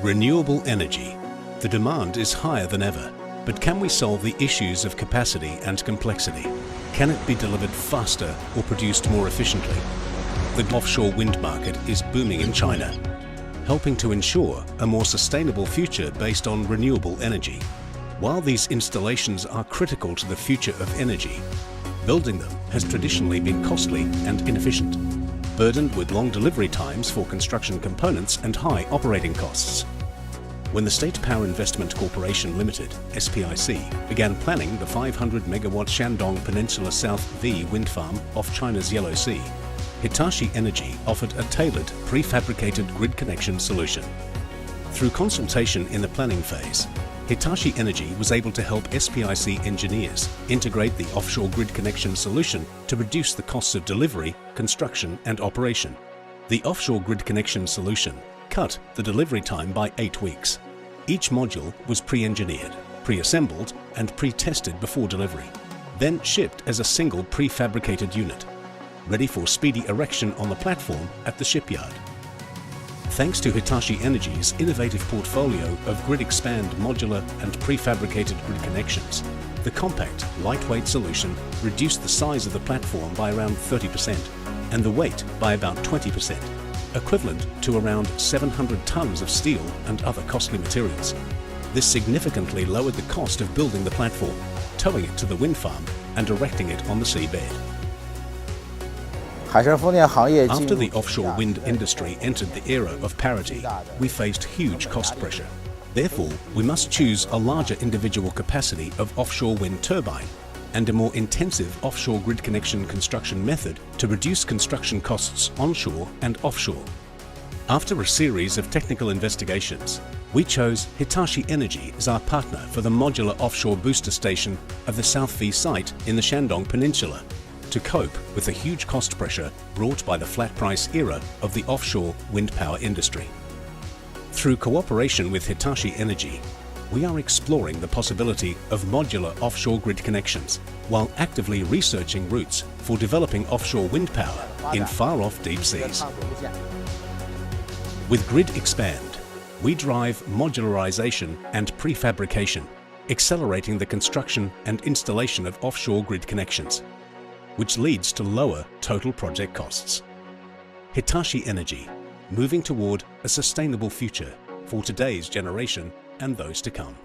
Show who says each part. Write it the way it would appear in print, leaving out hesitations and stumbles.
Speaker 1: Renewable energy. The demand is higher than ever, but can we solve the issues of capacity and complexity? Can it be delivered faster or produced more efficiently? The offshore wind market is booming in China, helping to ensure a more sustainable future based on renewable energy. While these installations are critical to the future of energy, building them has traditionally been costly and inefficient, burdened with long delivery times for construction components and high operating costs. When the State Power Investment Corporation Limited, SPIC, began planning the 500 megawatt Shandong Peninsula South V wind farm off China's Yellow Sea, Hitachi Energy offered a tailored prefabricated grid connection solution. Through consultation in the planning phase, Hitachi Energy was able to help SPIC engineers integrate the offshore grid connection solution to reduce the costs of delivery, construction and operation. The offshore grid connection solution cut the delivery time by 8 weeks. Each module was pre-engineered, pre-assembled and pre-tested before delivery, then shipped as a single prefabricated unit, ready for speedy erection on the platform at the shipyard. Thanks to Hitachi Energy's innovative portfolio of Grid-eXpand modular and prefabricated grid connections, the compact, lightweight solution reduced the size of the platform by around 30% and the weight by about 20%, equivalent to around 700 tons of steel and other costly materials. This significantly lowered the cost of building the platform, towing it to the wind farm and erecting it on the seabed. After the offshore wind industry entered the era of parity, we faced huge cost pressure. Therefore, we must choose a larger individual capacity of offshore wind turbine and a more intensive offshore grid connection construction method to reduce construction costs onshore and offshore. After a series of technical investigations, we chose Hitachi Energy as our partner for the modular offshore booster station of the South V site in the Shandong Peninsula, to cope with the huge cost pressure brought by the flat price era of the offshore wind power industry. Through cooperation with Hitachi Energy, we are exploring the possibility of modular offshore grid connections while actively researching routes for developing offshore wind power in far-off deep seas. With Grid-eXpand, we drive modularization and prefabrication, accelerating the construction and installation of offshore grid connections, which leads to lower total project costs. Hitachi Energy, moving toward a sustainable future for today's generation and those to come.